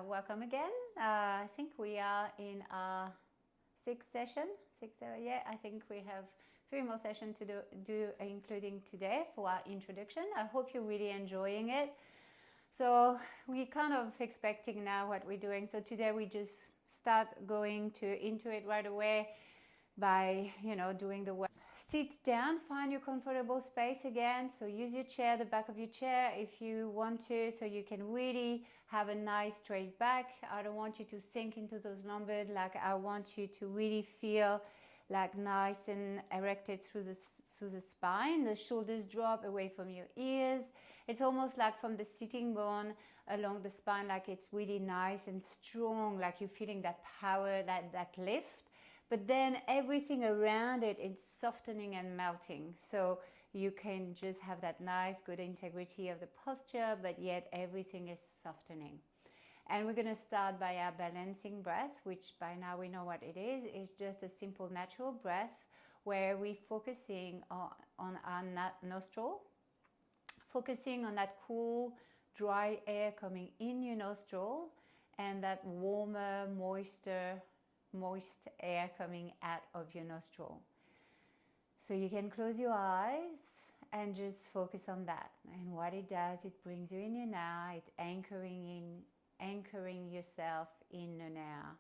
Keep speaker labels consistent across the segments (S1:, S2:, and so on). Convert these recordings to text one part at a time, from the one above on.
S1: welcome again. I think we are in our sixth session. Yeah, I think we have 3 more sessions to do, including today for our introduction. I hope you're really enjoying it. So we're kind of expecting now what we're doing. So today we just start going into it right away by, doing the work. Sit down, find your comfortable space again. So use your chair, the back of your chair if you want to, so you can really have a nice straight back. I don't want you to sink into those lumbar, like I want you to really feel like nice and erected through the spine. The shoulders drop away from your ears. It's almost like from the sitting bone along the spine, like it's really nice and strong, like you're feeling that power, that lift. But then everything around it is softening and melting. So you can just have that nice, good integrity of the posture, but yet everything is softening. And we're going to start by our balancing breath, which by now we know what it is. It's just a simple natural breath where we're focusing on our nostril, focusing on that cool, dry air coming in your nostril and that warmer, moist air coming out of your nostril. So you can close your eyes and just focus on that. And what it does, it brings you in your now. It's anchoring yourself in the now.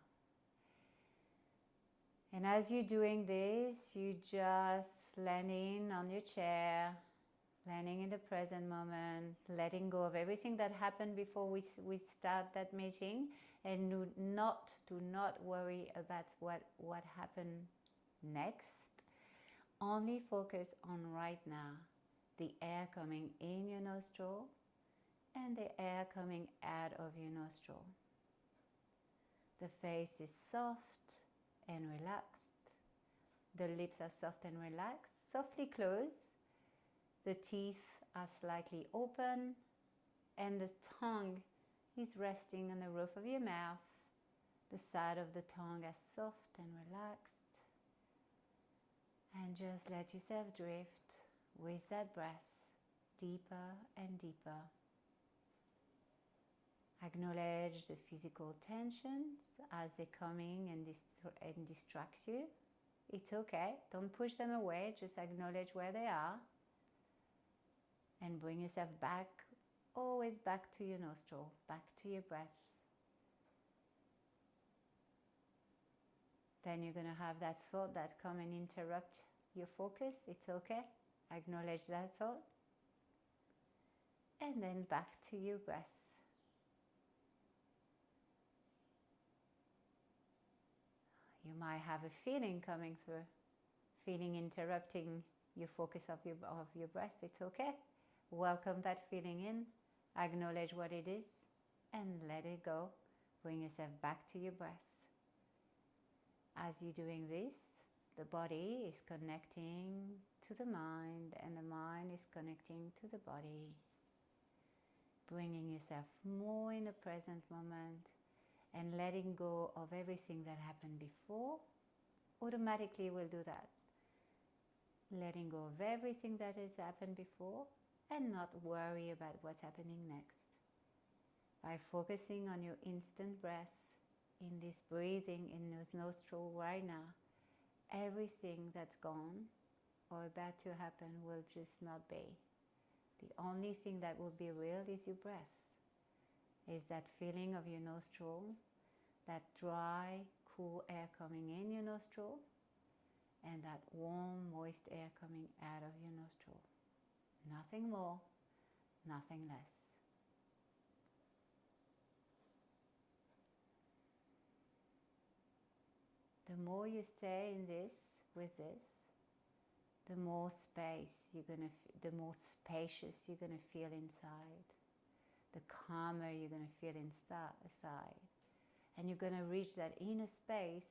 S1: And as you're doing this, you just landing on your chair, landing in the present moment, letting go of everything that happened before we start that meeting, and do not worry about what happened next. Only focus on right now, the air coming in your nostril and the air coming out of your nostril. The face is soft and relaxed. The lips are soft and relaxed, softly closed. The teeth are slightly open, and the tongue is resting on the roof of your mouth. The side of the tongue is soft and relaxed. And just let yourself drift with that breath deeper and deeper. Acknowledge the physical tensions as they're coming and distract you. It's okay. Don't push them away. Just acknowledge where they are. And bring yourself back, always back to your nostril, back to your breath. Then you're going to have that thought that come and interrupt your focus. It's okay. Acknowledge that thought. And then back to your breath. You might have a feeling coming through, feeling interrupting your focus of your breath. It's okay. Welcome that feeling in. Acknowledge what it is and let it go. Bring yourself back to your breath. As you're doing this, the body is connecting to the mind and the mind is connecting to the body. Bringing yourself more in the present moment and letting go of everything that happened before. Automatically will do that. Letting go of everything that has happened before and not worry about what's happening next. By focusing on your instant breath, in this breathing in those nostrils right now, everything that's gone or about to happen will just not be. The only thing that will be real is your breath. Is that feeling of your nostril, that dry, cool air coming in your nostril, and that warm, moist air coming out of your nostril. Nothing more, nothing less. The more you stay in this, with this, the more space the more spacious you're gonna feel inside. The calmer you're gonna feel inside. And you're gonna reach that inner space.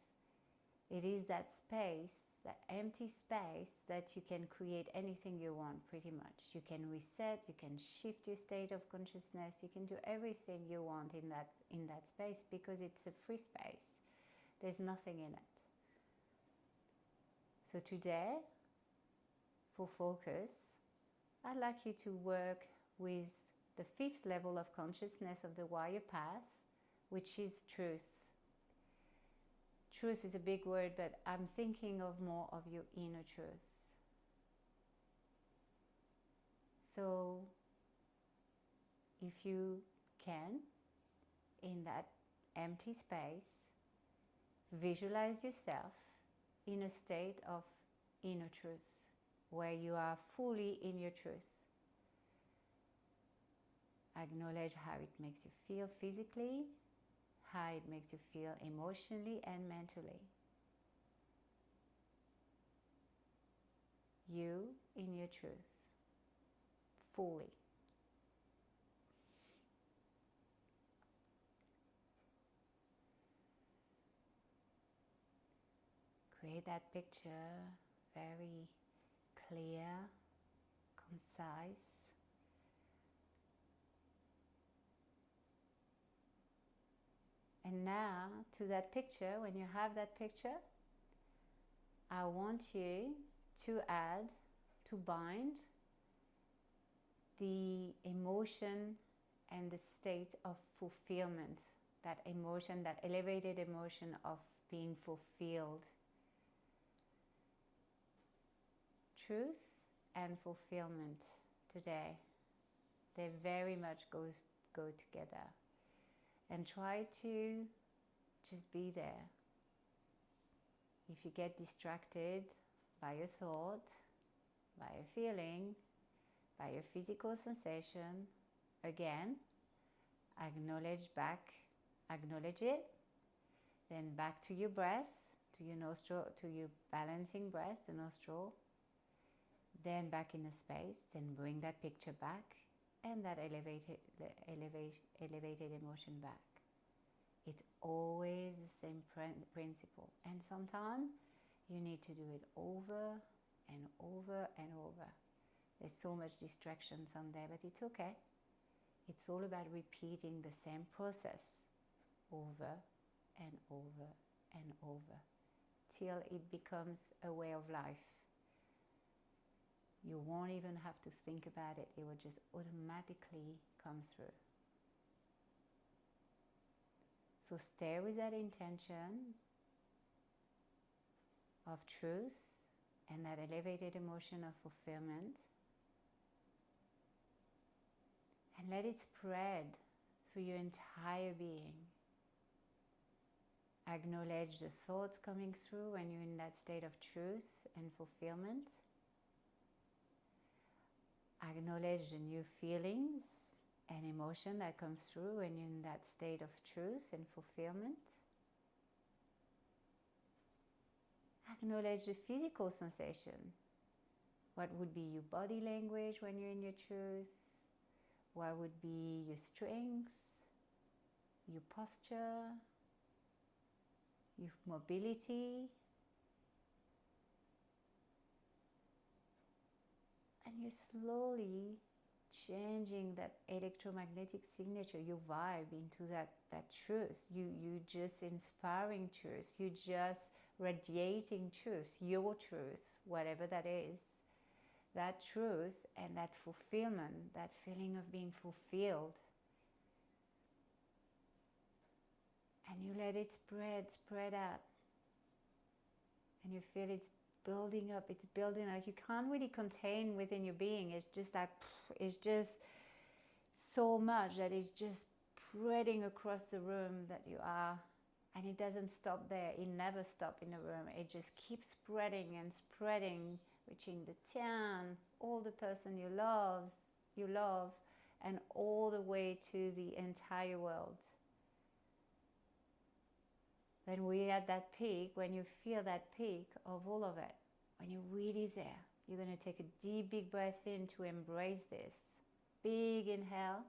S1: It is that space, that empty space, that you can create anything you want, pretty much. You can reset, you can shift your state of consciousness, you can do everything you want in that space, because it's a free space. There's nothing in it. So today, for focus, I'd like you to work with the 5th level of consciousness of the warrior path, which is truth. Truth is a big word, but I'm thinking of more of your inner truth. So if you can, in that empty space, visualize yourself in a state of inner truth, where you are fully in your truth. Acknowledge how it makes you feel physically, how it makes you feel emotionally and mentally. You in your truth, fully. Create that picture very clear, concise. And now, to that picture, when you have that picture, I want you to add, to bind the emotion and the state of fulfillment. That emotion, that elevated emotion of being fulfilled. Truth and fulfillment today, they very much go together. And try to just be there. If you get distracted by your thought, by your feeling, by your physical sensation, again, acknowledge it, then back to your breath, to your nostril, to your balancing breath, the nostril, then back in the space, then bring that picture back, and that elevated emotion back. It's always the same principle. And sometimes you need to do it over and over and over. There's so much distraction someday, but it's okay. It's all about repeating the same process over and over and over till it becomes a way of life. You won't even have to think about it. It will just automatically come through. So stay with that intention of truth and that elevated emotion of fulfillment, and let it spread through your entire being. Acknowledge the thoughts coming through when you're in that state of truth and fulfillment. Acknowledge the new feelings and emotion that comes through when you're in that state of truth and fulfillment. Acknowledge the physical sensation. What would be your body language when you're in your truth? What would be your strength, your posture, your mobility? And you're slowly changing that electromagnetic signature, your vibe, into that truth. You just inspiring truth. You just radiating truth, your truth, whatever that is. That truth and that fulfillment, that feeling of being fulfilled. And you let it spread out. And you feel it's building up. You can't really contain within your being. It's just like, it's just so much that it's just spreading across the room that you are. And it doesn't stop there. It never stops in the room. It just keeps spreading and spreading, reaching the town, all the person you love, and all the way to the entire world. Then we're at that peak. When you feel that peak of all of it, when you're really there, you're going to take a deep, big breath in to embrace this. Big inhale.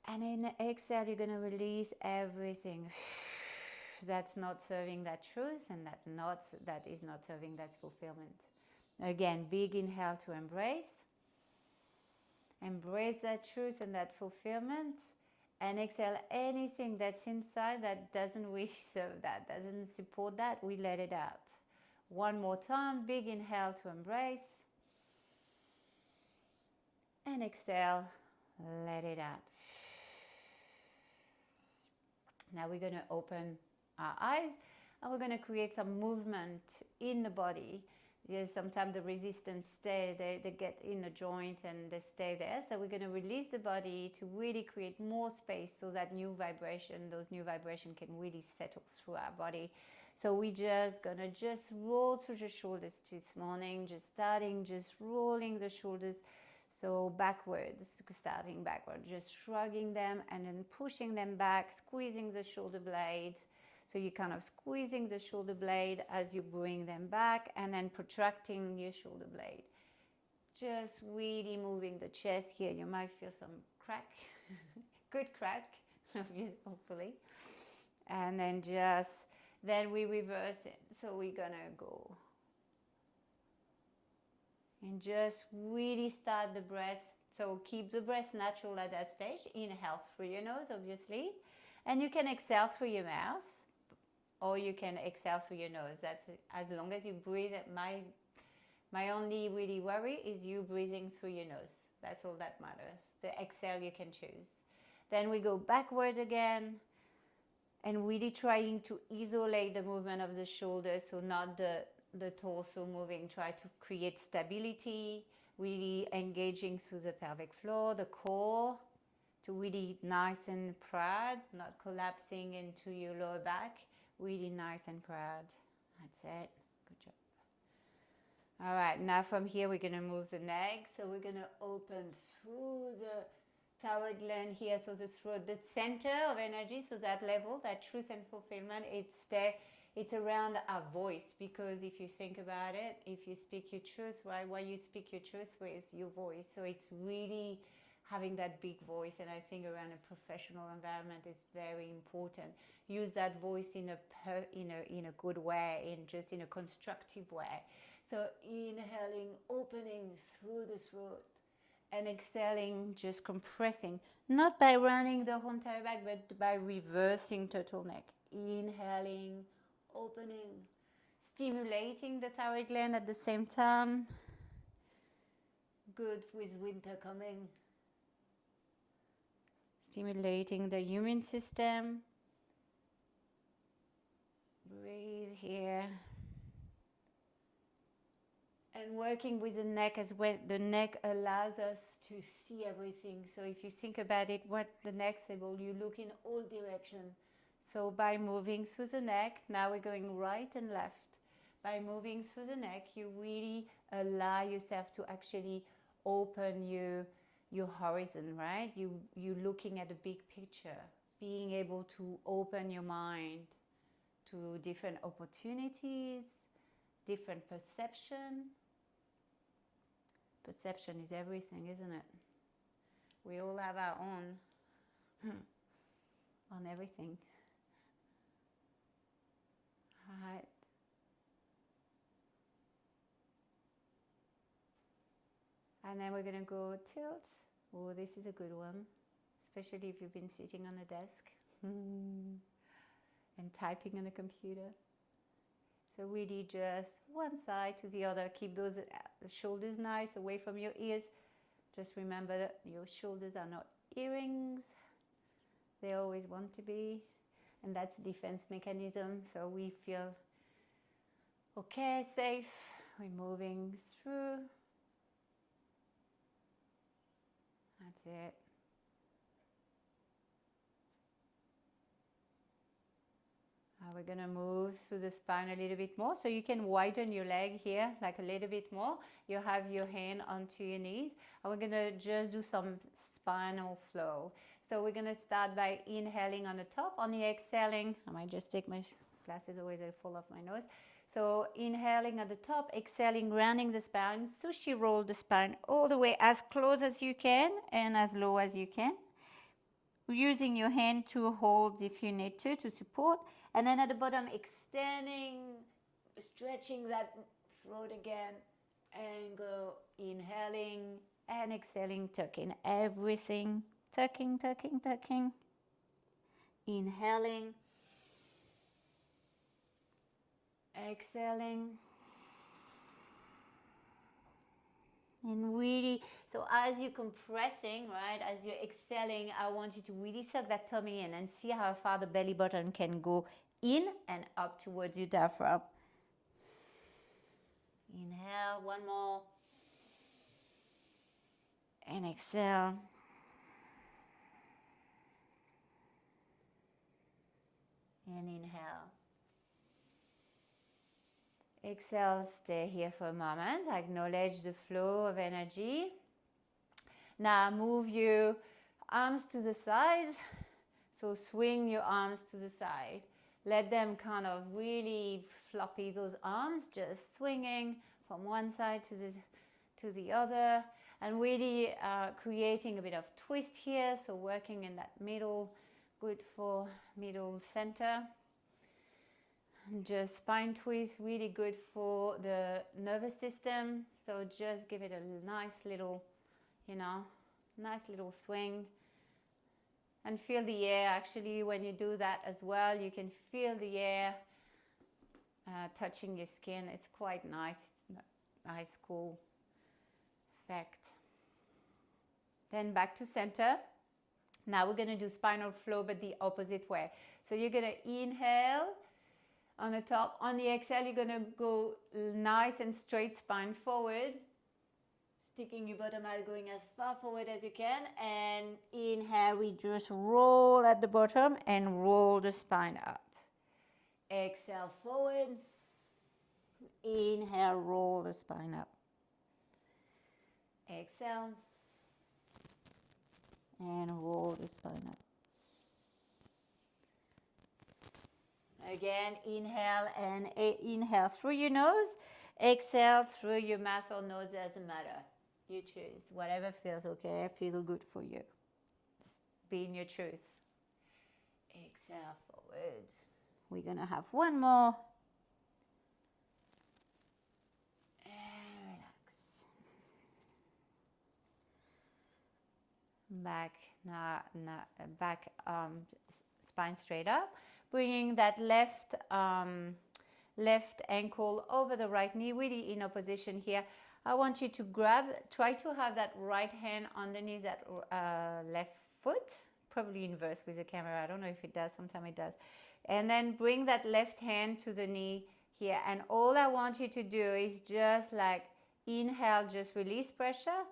S1: And in the exhale, you're going to release everything that's not serving that truth and that is not serving that fulfillment. Again, big inhale to embrace. Embrace that truth and that fulfillment. And exhale anything that's inside that doesn't really serve that, doesn't support that, we let it out. One more time, big inhale to embrace. And exhale, let it out. Now we're going to open our eyes and we're going to create some movement in the body. Yes, sometimes the resistance they get in the joint and they stay there. So we're going to release the body to really create more space so that those new vibration can really settle through our body. So we're just going to just roll through the shoulders this morning, just rolling the shoulders. So backwards, starting backward, just shrugging them and then pushing them back, squeezing the shoulder blade. So you're kind of squeezing the shoulder blade as you bring them back and then protracting your shoulder blade. Just really moving the chest here. You might feel some crack, good crack, hopefully. And then then we reverse it. So we're gonna go. And just really start the breath. So keep the breath natural at that stage. Inhale through your nose, obviously. And you can exhale through your mouth. Or you can exhale through your nose. That's as long as you breathe. My only really worry is you breathing through your nose. That's all that matters. The exhale you can choose. Then we go backward again and really trying to isolate the movement of the shoulders, so not the torso moving. Try to create stability, really engaging through the pelvic floor, the core, to really nice and proud, not collapsing into your lower back. Really nice and proud. That's it. Good job. All right, now from here we're going to move the neck. So we're going to open through the thyroid gland here, so the throat, the center of energy, so that level, that truth and fulfillment, it's around our voice. Because if you think about it, if you speak your truth, right, what you speak your truth with, your voice. So it's really having that big voice, and I think around a professional environment is very important. Use that voice in a good way, in a constructive way. So inhaling, opening through the throat, and exhaling, just compressing, not by running the whole entire back, but by reversing turtleneck. Inhaling, opening, stimulating the thyroid gland at the same time. Good with winter coming. Stimulating the immune system. Breathe here. And working with the neck as well. The neck allows us to see everything. So if you think about it, what the neck's able, you look in all directions. So by moving through the neck, now we're going right and left. By moving through the neck, you really allow yourself to actually open your horizon, right? You looking at the big picture, being able to open your mind to different opportunities, different perception. Perception is everything, isn't it? We all have our own on everything. All right. And then we're going to go tilt. Oh, this is a good one, especially if you've been sitting on a desk and typing on a computer. So really just one side to the other. Keep those shoulders nice away from your ears. Just remember that your shoulders are not earrings. They always want to be. And that's a defense mechanism. So we feel okay, safe. We're moving through. That's it. We're going to move through the spine a little bit more. So you can widen your leg here, like a little bit more. You have your hand onto your knees. And we're going to just do some spinal flow. So we're going to start by inhaling on the top. On the exhaling, I might just take my glasses away, they fall off my nose. So inhaling at the top, exhaling, rounding the spine. Sushi roll the spine all the way as close as you can and as low as you can. Using your hand to hold if you need to support. And then at the bottom, extending, stretching that throat again. And go inhaling and exhaling, tucking everything. Tucking, tucking, tucking. Inhaling. Exhaling. And really, so as you're compressing, right, as you're exhaling, I want you to really suck that tummy in and see how far the belly button can go in and up towards your diaphragm. Inhale, one more. And exhale. And inhale. Exhale, stay here for a moment. Acknowledge the flow of energy. Now move your arms to the side. So swing your arms to the side. Let them kind of really floppy, those arms, just swinging from one side to the other, and really creating a bit of twist here. So working in that middle, good for middle center. Just spine twist, really good for the nervous system. So just give it a nice little, nice little swing. And feel the air. Actually, when you do that as well, you can feel the air touching your skin. It's quite nice. It's a nice, cool effect. Then back to center. Now we're going to do spinal flow, but the opposite way. So you're going to inhale on the top. On the exhale, you're going to go nice and straight spine forward, sticking your bottom out, going as far forward as you can. And inhale, we just roll at the bottom and roll the spine up. Exhale, forward. Inhale, roll the spine up. Exhale. And roll the spine up. Again, inhale and inhale through your nose. Exhale through your mouth or nose, doesn't matter. You choose. Whatever feels okay, feel good for you. Be in your truth. Exhale forward. We're going to have one more. And relax. Back, back, spine straight up. Bringing that left ankle over the right knee, really in opposition here. I want you to try to have that right hand underneath that left foot, probably inverse with the camera. I don't know if it does, sometimes it does. And then bring that left hand to the knee here. And all I want you to do is just like inhale, just release pressure.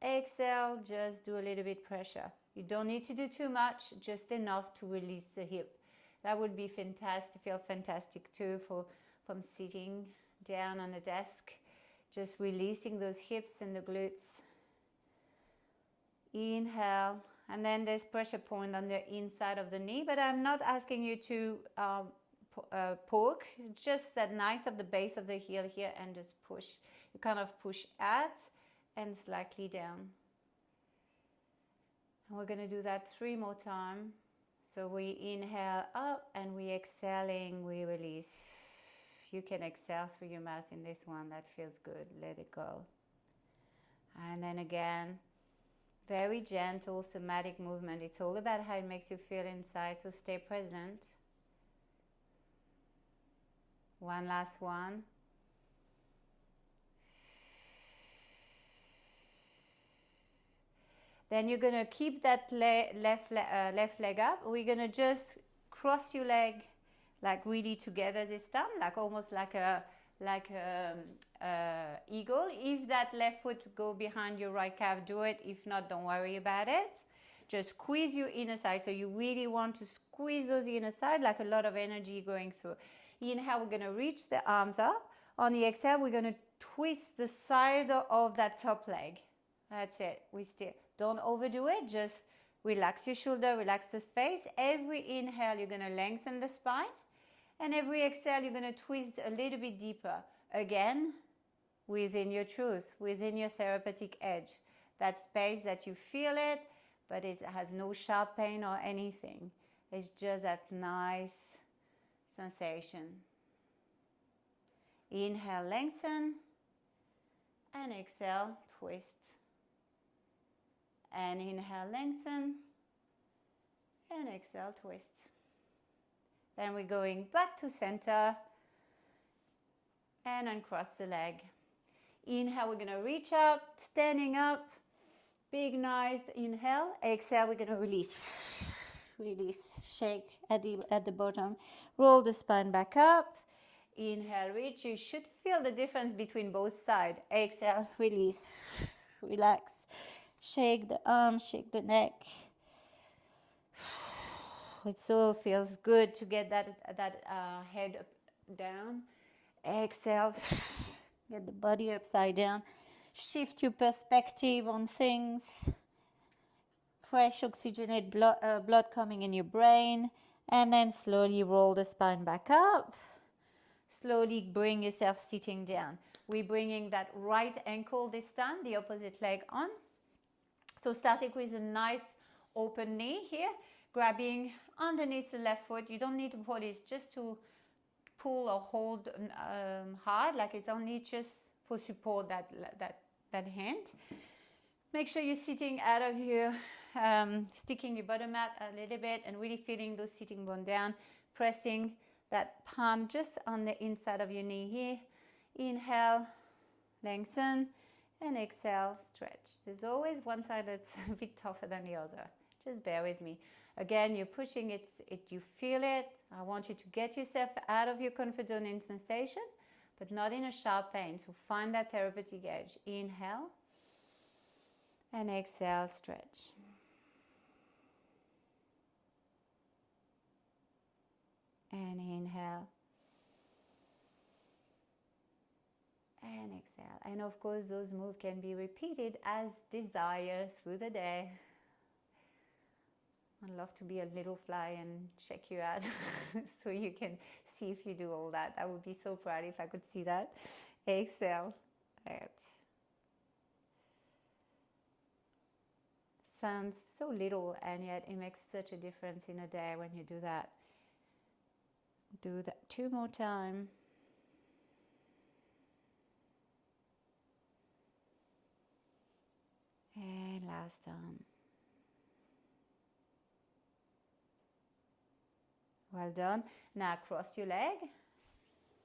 S1: Exhale, just do a little bit pressure. You don't need to do too much, just enough to release the hip. That would be fantastic, feel fantastic too from sitting down on a desk. Just releasing those hips and the glutes. Inhale, and then there's pressure point on the inside of the knee, but I'm not asking you to poke, just that nice of the base of the heel here and just push. You kind of push out and slightly down. And we're going to do that 3 more times. So we inhale up and we exhaling, we release. You can exhale through your mouth in this one. That feels good. Let it go. And then again, very gentle somatic movement. It's all about how it makes you feel inside. So stay present. One last one. Then you're going to keep that left leg up. We're going to just cross your leg like really together this time, like almost like a eagle. If that left foot go behind your right calf, do it. If not, don't worry about it. Just squeeze your inner side. So you really want to squeeze those inner side, like a lot of energy going through. Inhale, we're going to reach the arms up. On the exhale, we're going to twist the side of that top leg. That's it. We still don't overdo it. Just relax your shoulder, relax the face. Every inhale, you're going to lengthen the spine. And every exhale, you're going to twist a little bit deeper. Again, within your truth, within your therapeutic edge. That space that you feel it, but it has no sharp pain or anything. It's just that nice sensation. Inhale, lengthen. And exhale, twist. And inhale, lengthen. And exhale, twist. Then we're going back to center and uncross the leg. Inhale, we're gonna reach up, standing up. Big, nice inhale. Exhale, we're gonna release. Release, shake at the bottom. Roll the spine back up. Inhale, reach. You should feel the difference between both sides. Exhale, release, relax. Shake the arms, shake the neck. It so feels good to get that head up, down. Exhale, get the body upside down. Shift your perspective on things. Fresh oxygenated blood coming in your brain. And then slowly roll the spine back up. Slowly bring yourself sitting down. We're bringing that right ankle this time, the opposite leg on. So starting with a nice open knee here, grabbing underneath the left foot. You don't need to pull, it's just to pull or hold hard, like it's only just for support that hand. Make sure you're sitting out of your, sticking your bottom out a little bit and really feeling those sitting bone down, pressing that palm just on the inside of your knee here. Inhale, lengthen, and exhale, stretch. There's always one side that's a bit tougher than the other. Just bear with me. Again, you're pushing it, you feel it. I want you to get yourself out of your comfort zone in sensation, but not in a sharp pain. So find that therapeutic edge. Inhale, and exhale, stretch. And inhale. And exhale. And of course, those moves can be repeated as desired through the day. I'd love to be a little fly and check you out so you can see if you do all that. I would be so proud if I could see that. Exhale. Right. Sounds so little, and yet it makes such a difference in a day when you do that. Do that 2 more times. And last time. Well done. Now cross your leg.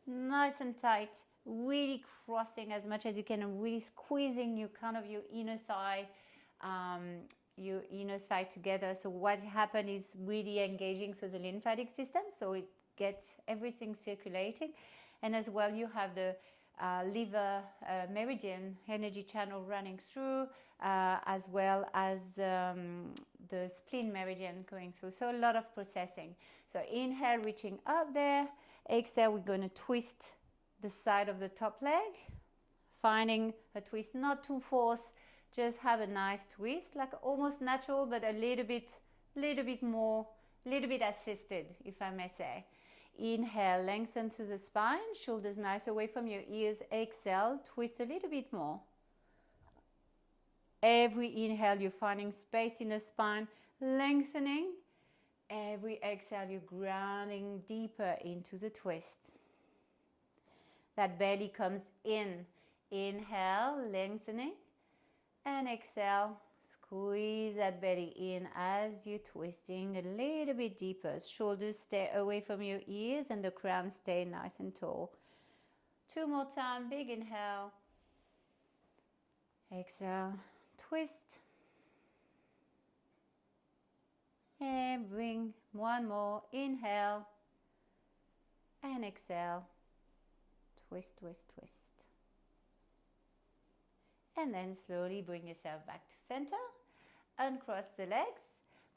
S1: Nice and tight. Really crossing as much as you can and really squeezing your inner thigh, together. So what happens is really engaging through the lymphatic system, so it gets everything circulating. And as well, you have the liver meridian energy channel running through, as well as the spleen meridian going through. So a lot of processing. So inhale, reaching up there. Exhale, we're going to twist the side of the top leg, finding a twist, not too forced, just have a nice twist, like almost natural, but a little bit assisted, if I may say. Inhale, lengthen to the spine, shoulders nice away from your ears. Exhale, twist a little bit more. Every inhale, you're finding space in the spine, lengthening. Every exhale, you're grounding deeper into the twist. That belly comes in. Inhale, lengthening. And exhale, squeeze that belly in as you're twisting a little bit deeper. Shoulders stay away from your ears and the crown stay nice and tall. 2 more times. Big inhale. Exhale, twist. And bring 1 more. Inhale. And exhale. Twist, twist, twist. And then slowly bring yourself back to center. Uncross the legs.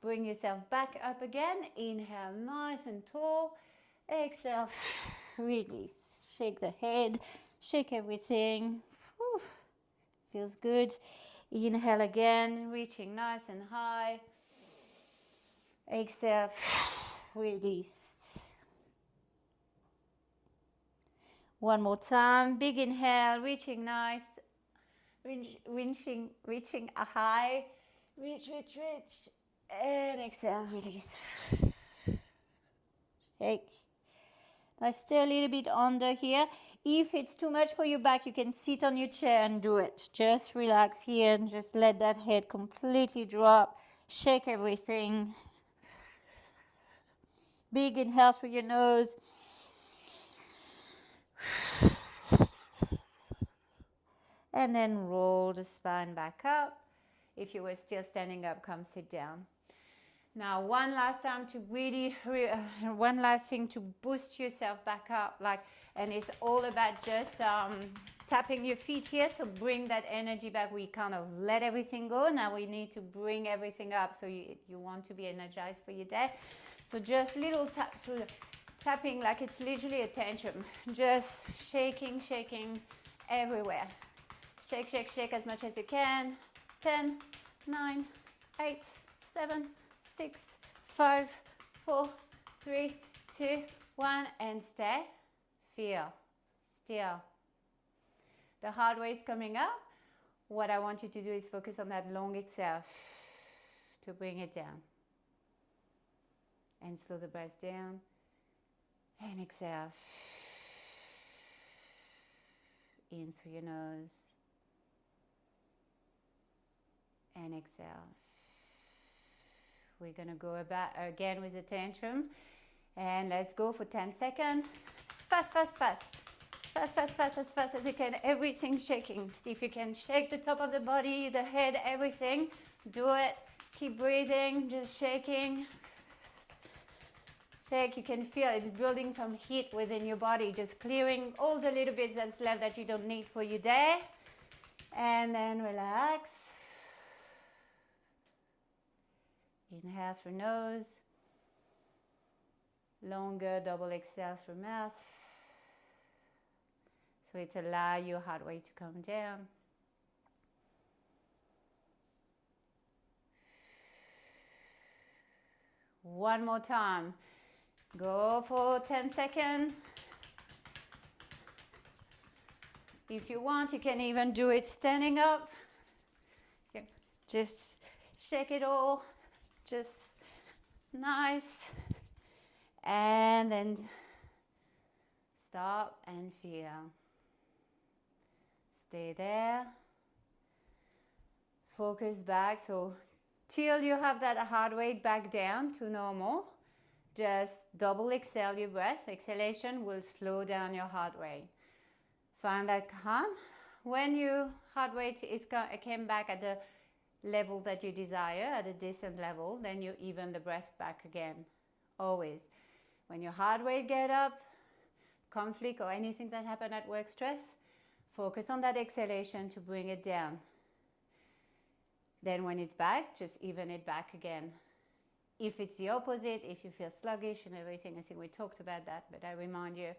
S1: Bring yourself back up again. Inhale, nice and tall. Exhale, release. Shake the head. Shake everything. Whew. Feels good. Inhale again, reaching nice and high. Exhale, release. 1 more time. Big inhale, reaching nice. Reaching a high. Reach. And exhale, release. Shake. Now stay a little bit under here. If it's too much for your back, you can sit on your chair and do it. Just relax here and just let that head completely drop. Shake everything. Big inhale through your nose. and then roll the spine back up. If you were still standing up, come sit down. Now, one last time to really, one last thing to boost yourself back up, and it's all about just tapping your feet here. So bring that energy back. We kind of let everything go. Now we need to bring everything up. So you want to be energized for your day. So just little taps, tapping like it's literally a tantrum. Just shaking, shaking everywhere. Shake, shake, shake as much as you can. 10, 9, 8, 7, 6, 5, 4, 3, 2, 1, and stay. Feel. Still. The heart rate is coming up. What I want you to do is focus on that long exhale to bring it down. And slow the breath down. And exhale. In through your nose. And exhale. We're going to go about again with the tantrum. And let's go for 10 seconds. Fast, fast, fast. Fast, fast, fast, as fast as you can. Everything shaking. See if you can shake the top of the body, the head, everything. Do it. Keep breathing, just shaking. Shake. You can feel it's building some heat within your body, just clearing all the little bits that's left that you don't need for your day. And then relax. Inhale through nose. Longer double exhale through mouth. So it allows your heart rate to come down. One more time. Go for 10 seconds. If you want, you can even do it standing up. Just shake it all. Just nice. And then stop and feel. Stay there. Focus back. So till you have that heart rate back down to normal, just double exhale your breath. Exhalation will slow down your heart rate. Find that calm. When your heart rate came back at the level that you desire, at a decent level, then you even the breath back again. Always. When your heart rate get up, conflict or anything that happened at work, stress, focus on that exhalation to bring it down. Then when it's back, just even it back again. If it's the opposite, if you feel sluggish and everything, I think we talked about that, but I remind you,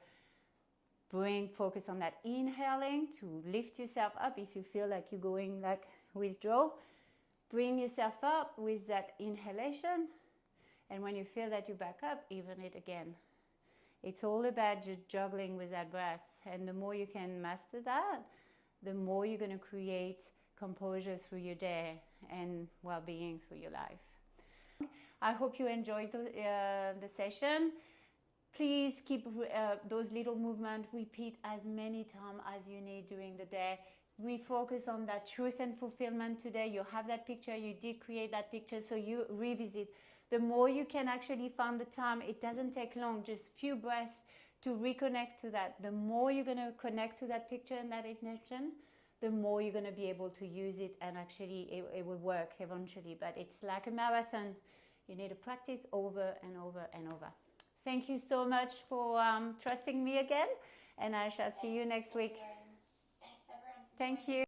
S1: focus on that inhaling to lift yourself up. If you feel like you're going like withdraw, bring yourself up with that inhalation. And when you feel that you back up, even it again. It's all about just juggling with that breath. And the more you can master that, the more you're going to create composure through your day and well-being through your life. I hope you enjoyed the session. Please keep those little movements, repeat as many times as you need during the day. We focus on that truth and fulfillment today. You have that picture, you did create that picture, so you revisit. The more you can actually find the time, it doesn't take long, just few breaths to reconnect to that. The more you're going to connect to that picture and that intention, the more you're going to be able to use it, and actually it will work eventually. But it's like a marathon. You need to practice over and over and over. Thank you so much for trusting me again, and I shall see you next week. Thank you.